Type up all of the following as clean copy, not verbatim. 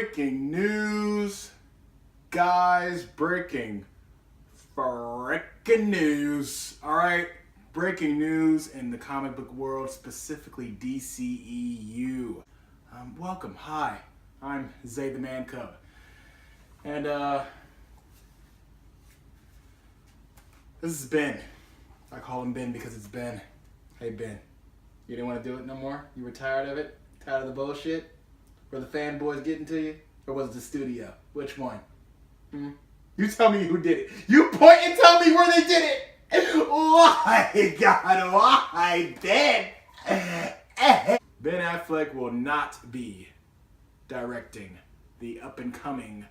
Breaking news, guys, breaking frickin' news. All right, breaking news in the comic book world, specifically DCEU. Welcome, hi, I'm Zay the Man Cub. And this is Ben. I call him Ben because it's Ben. Hey Ben, you didn't want to do it no more? You were tired of it? Tired of the bullshit? Were the fanboys getting to you? Or was it the studio? Which one? You tell me who did it. You point and tell me where they did it. Why, God, why, Ben? Ben Affleck will not be directing the up-and-coming,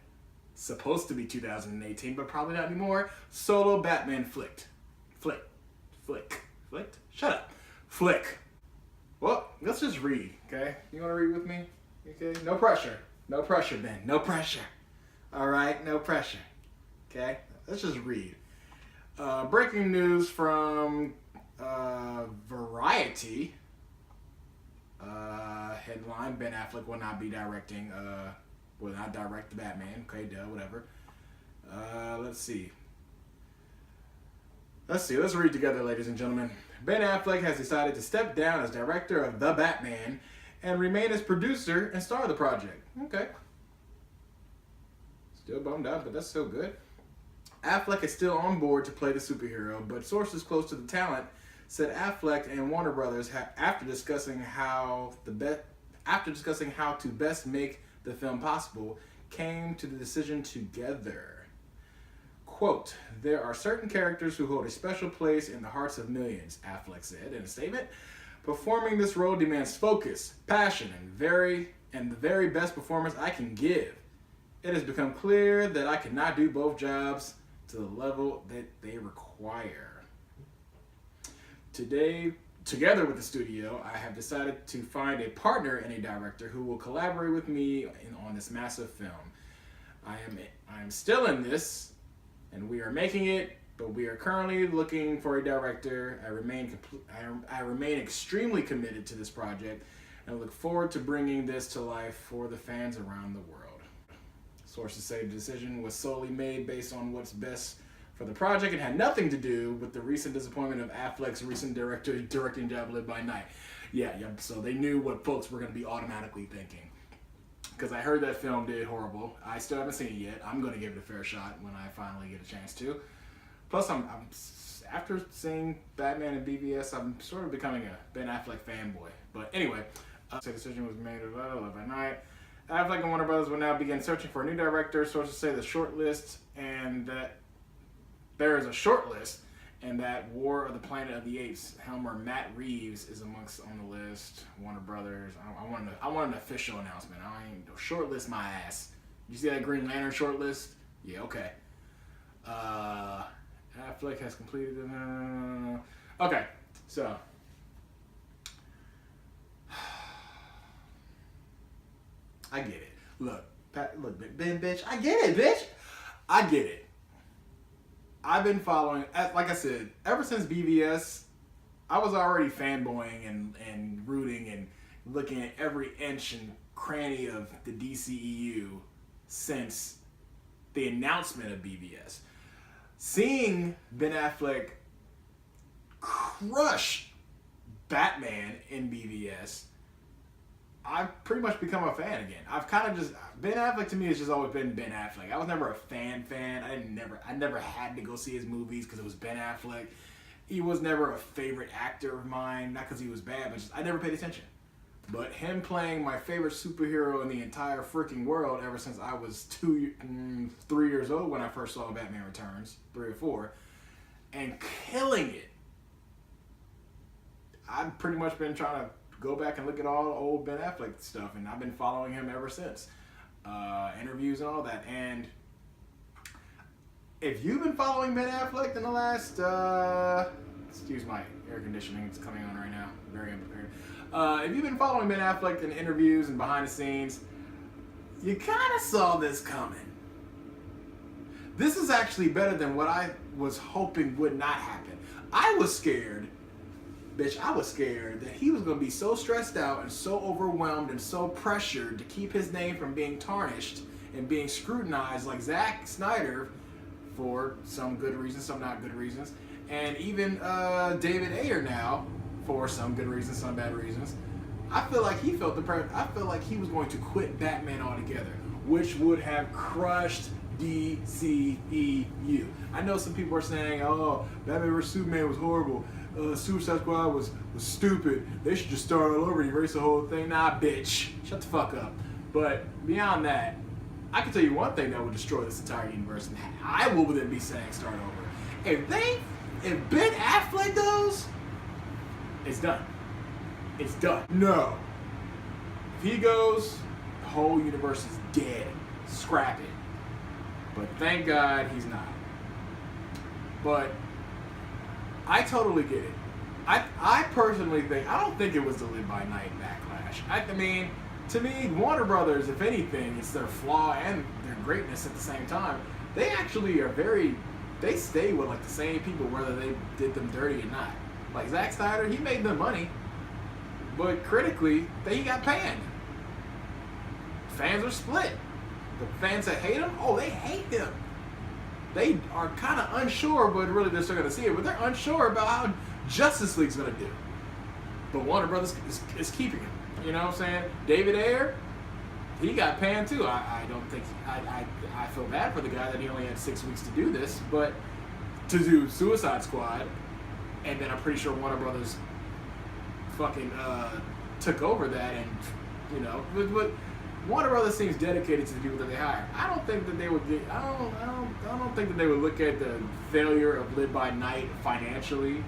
supposed to be 2018, but probably not anymore, solo Batman flick. Shut up. Flick. Well, let's just read, okay? You want to read with me? Okay? No pressure. No pressure, Ben. No pressure. All right? No pressure. Okay? Let's just read. Breaking news from Variety. Headline, Ben Affleck will not be directing, will not direct the Batman. Okay, duh, whatever. Let's see. Let's read together, ladies and gentlemen. Ben Affleck has decided to step down as director of The Batman and remain as producer and star of the project. Okay. Still bummed out, but that's still good. Affleck is still on board to play the superhero, but sources close to the talent said Affleck and Warner Brothers, after discussing how to best make the film possible, came to the decision together. Quote, "There are certain characters who hold a special place in the hearts of millions," Affleck said in a statement. "Performing this role demands focus, passion, and the very best performance I can give. It has become clear that I cannot do both jobs to the level that they require. Today, together with the studio, I have decided to find a partner and a director who will collaborate with me on this massive film. I am still in this, and we are making it, but we are currently looking for a director. I remain extremely committed to this project and look forward to bringing this to life for the fans around the world." Sources say the decision was solely made based on what's best for the project and had nothing to do with the recent disappointment of Affleck's recent directing job, Live by Night. Yeah, so they knew what folks were going to be automatically thinking. Because I heard that film did horrible. I still haven't seen it yet. I'm going to give it a fair shot when I finally get a chance to. Plus, I'm after seeing Batman and BVS, I'm sort of becoming a Ben Affleck fanboy. But anyway, the decision was made of Live by Night. Affleck and Warner Brothers will now begin searching for a new director. Sources say the short list and that there is a short list, and that War of the Planet of the Apes helmer Matt Reeves is amongst on the list. Warner Brothers. I want an official announcement. I ain't short list my ass. You see that Green Lantern short list? Yeah, okay. Affleck has completed. Okay, so. I get it. Look, Ben, bitch. I get it, bitch. I get it. I've been following, like I said, ever since BVS, I was already fanboying and rooting and looking at every inch and cranny of the DCEU since the announcement of BVS. Seeing Ben Affleck crush Batman in BVS, I've pretty much become a fan again. I've kind of just, Ben Affleck to me has just always been Ben Affleck. I was never a fan. I never had to go see his movies because it was Ben Affleck. He was never a favorite actor of mine, not because he was bad, but just I never paid attention. But him playing my favorite superhero in the entire freaking world ever since I was 3 years old when I first saw Batman Returns, 3 or 4, and killing it. I've pretty much been trying to go back and look at all the old Ben Affleck stuff, and I've been following him ever since. Interviews and all that. And if you've been following Ben Affleck in the last, excuse my air conditioning, it's coming on right now, very unprepared. If you've been following Ben Affleck in interviews and behind the scenes, you kind of saw this coming. This is actually better than what I was hoping would not happen. I was scared bitch, I was scared that he was going to be so stressed out and so overwhelmed and so pressured to keep his name from being tarnished and being scrutinized like Zack Snyder for some good reasons, some not good reasons, and even David Ayer now for some good reasons, some bad reasons. I feel like he felt I feel like he was going to quit Batman altogether, which would have crushed DCEU. I know some people are saying, oh, Batman vs Superman was horrible. Suicide Squad was stupid. They should just start all over and erase the whole thing. Nah, bitch. Shut the fuck up. But beyond that, I can tell you one thing that would destroy this entire universe, and I will then be saying start over. If Ben Affleck goes, it's done. It's done. No. If he goes, the whole universe is dead. Scrap it. But thank God he's not. But I totally get it. I personally think, I don't think it was the Live by Night backlash. I mean, to me, Warner Brothers, if anything, it's their flaw and their greatness at the same time. They actually are they stay with like the same people whether they did them dirty or not. Like Zack Snyder, he made them money, but critically, he got panned. Fans are split. The fans that hate him, oh, they hate him. They are kind of unsure, but really they're still going to see it, but they're unsure about how Justice League's going to do. But Warner Brothers is keeping him. You know what I'm saying? David Ayer, he got panned too. I don't think, I feel bad for the guy that he only had 6 weeks to do this, but to do Suicide Squad, and then I'm pretty sure Warner Brothers fucking took over that, and, you know, but Warner Brothers seems dedicated to the people that they hire. I don't think that they would get, I don't think that they would look at the failure of Live by Night financially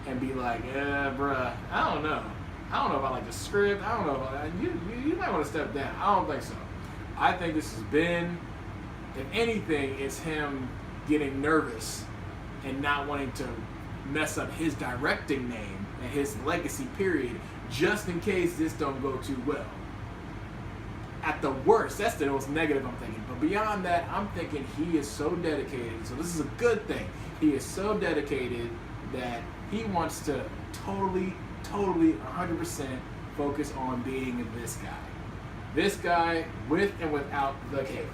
and be like, yeah, bruh, I don't know. I don't know if I like the script. I don't know if you might want to step down. I don't think so. I think this has been, if anything, it's him getting nervous and not wanting to mess up his directing name and his legacy period just in case this don't go too well. At the worst, that's the most negative I'm thinking. But beyond that, I'm thinking he is so dedicated. So this is a good thing. He is so dedicated that he wants to totally 100% focus on being this guy. This guy with and without the cape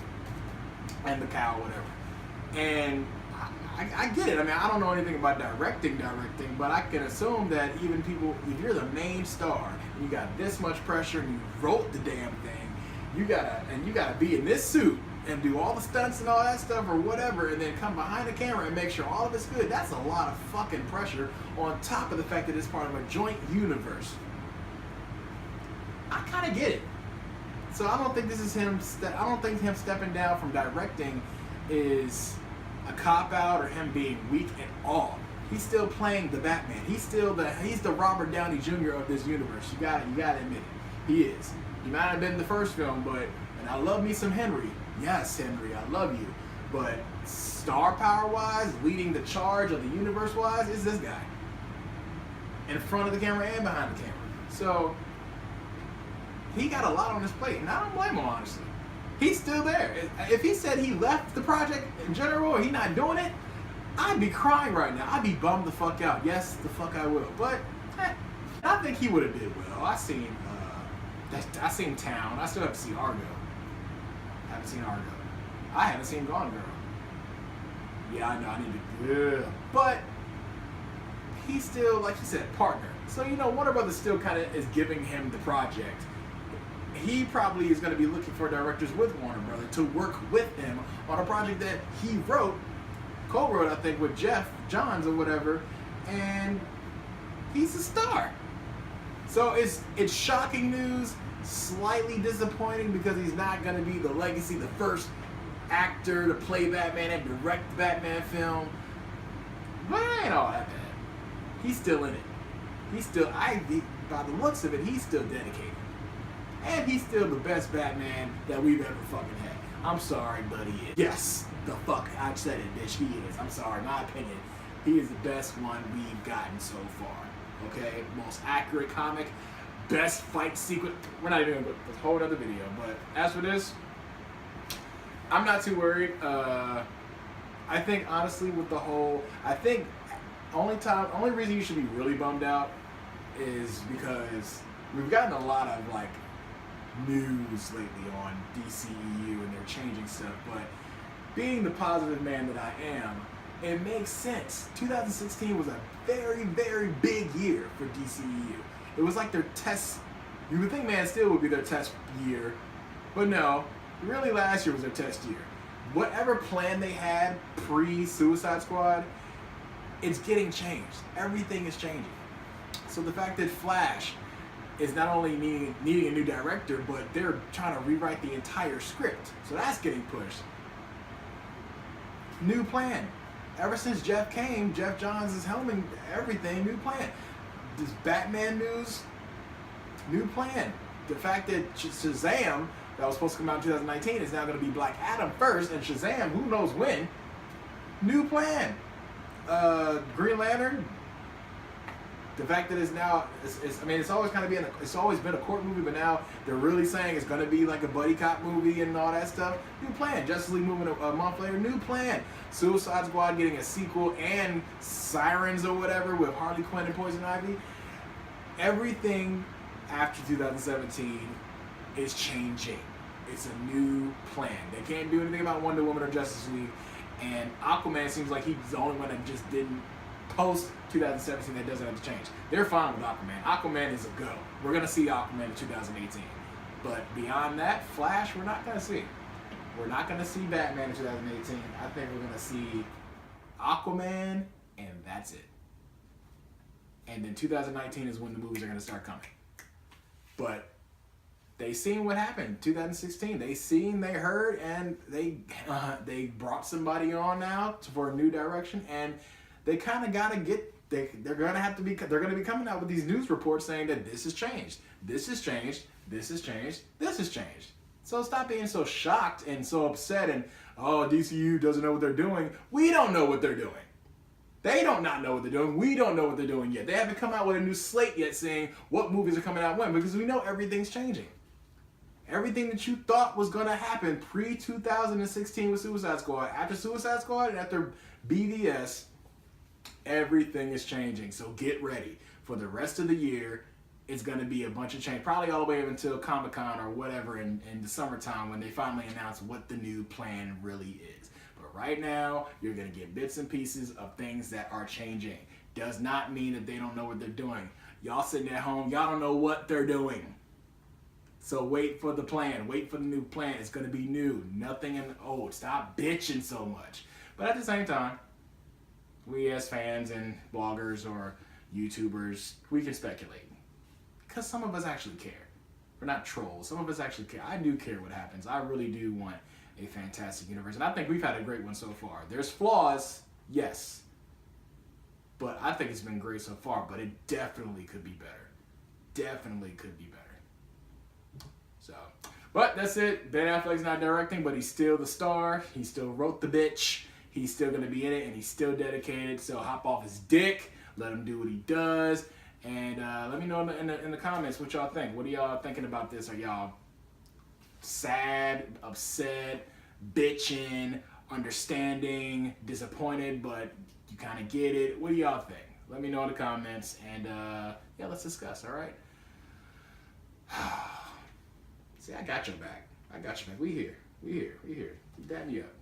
and the cow, whatever. And I get it. I mean, I don't know anything about directing, but I can assume that even people, if you're the main star and you got this much pressure and you wrote the damn thing, you gotta be in this suit and do all the stunts and all that stuff or whatever, and then come behind the camera and make sure all of it's good. That's a lot of fucking pressure on top of the fact that it's part of a joint universe. I kind of get it. So I don't think this is him. I don't think him stepping down from directing is a cop out or him being weak at all. He's still playing the Batman. He's the Robert Downey Jr. of this universe. You gotta admit it. He is. He might have been in the first film, but and I love me some Henry. Yes, Henry, I love you. But star power wise, leading the charge of the universe wise, is this guy. In front of the camera and behind the camera. So he got a lot on his plate, and I don't blame him, honestly. He's still there. If he said he left the project in general or he not doing it, I'd be crying right now. I'd be bummed the fuck out. Yes, the fuck I will. But I think he would have did well. I seen Town. I still have to see Argo. I haven't seen Argo. I haven't seen Gone Girl. Yeah, I know. I need to. Yeah. But he's still, like you said, partner. So, you know, Warner Brothers still kind of is giving him the project. He probably is going to be looking for directors with Warner Brothers to work with him on a project that he co-wrote, I think, with Jeff Johns or whatever, and he's a star. So it's shocking news, slightly disappointing because he's not going to be the legacy, the first actor to play Batman and direct the Batman film. But it ain't all that bad. He's still in it. He's still, by the looks of it, he's still dedicated. And he's still the best Batman that we've ever fucking had. I'm sorry, but he is. Yes, the fuck, I said it, bitch, he is. I'm sorry, my opinion. He is the best one we've gotten so far. Okay, most accurate comic, best fight sequence. We're not even gonna go this whole other video, but as for this, I'm not too worried. I think honestly with the whole, only reason you should be really bummed out is because we've gotten a lot of like news lately on DCEU and they're changing stuff, but being the positive man that I am, it makes sense. 2016 was a very, very big year for DCEU. It was like their test. You would think Man of Steel would be their test year, but no, really last year was their test year. Whatever plan they had pre-Suicide Squad, it's getting changed. Everything is changing. So the fact that Flash is not only needing a new director, but they're trying to rewrite the entire script. So that's getting pushed. New plan. Ever since Jeff came, Jeff Johns is helming everything, new plan. This Batman news, new plan. The fact that Shazam, that was supposed to come out in 2019, is now going to be Black Adam first, and Shazam, who knows when, new plan. Green Lantern, the fact that it's now, it's always kind of been, it's always been a court movie, but now they're really saying it's going to be like a buddy cop movie and all that stuff. New plan. Justice League moving a month later, new plan. Suicide Squad getting a sequel and Sirens or whatever with Harley Quinn and Poison Ivy. Everything after 2017 is changing. It's a new plan. They can't do anything about Wonder Woman or Justice League, and Aquaman seems like he's the only one that just didn't post 2017 that doesn't have to change. They're fine with Aquaman. Aquaman is a go. We're gonna see Aquaman in 2018. But beyond that, Flash, we're not gonna see. We're not gonna see Batman in 2018. I think we're gonna see Aquaman, and that's it. And then 2019 is when the movies are gonna start coming. But they seen what happened 2016. They seen, they heard, and they brought somebody on now for a new direction, and they kind of gotta get. They're gonna be coming out with these news reports saying that this has changed, this has changed, this has changed, this has changed. So stop being so shocked and so upset and, oh, DCU doesn't know what they're doing. We don't know what they're doing. They don't not know what they're doing. We don't know what they're doing yet. They haven't come out with a new slate yet saying what movies are coming out when, because we know everything's changing. Everything that you thought was going to happen pre-2016 with Suicide Squad, after Suicide Squad and after BVS, everything is changing. So get ready. For the rest of the year, it's going to be a bunch of change. Probably all the way up until Comic-Con or whatever in the summertime when they finally announce what the new plan really is. But right now, you're going to get bits and pieces of things that are changing. Does not mean that they don't know what they're doing. Y'all sitting at home, y'all don't know what they're doing. So wait for the plan. Wait for the new plan. It's going to be new. Nothing in old. Stop bitching so much. But at the same time, we as fans and bloggers or YouTubers, we can speculate. Because some of us actually care. We're not trolls. Some of us actually care. I do care what happens. I really do want a fantastic universe. And I think we've had a great one so far. There's flaws, yes. But I think it's been great so far. But it definitely could be better. Definitely could be better. So, but that's it. Ben Affleck's not directing, but he's still the star. He still wrote the bitch. He's still going to be in it, and he's still dedicated. So hop off his dick. Let him do what he does. And let me know in the comments what y'all think. What are y'all thinking about this? Are y'all sad, upset, bitching, understanding, disappointed, but you kind of get it? What do y'all think? Let me know in the comments. And yeah, let's discuss, all right? See, I got your back. I got your back. We here. We here. We here. You dab me up.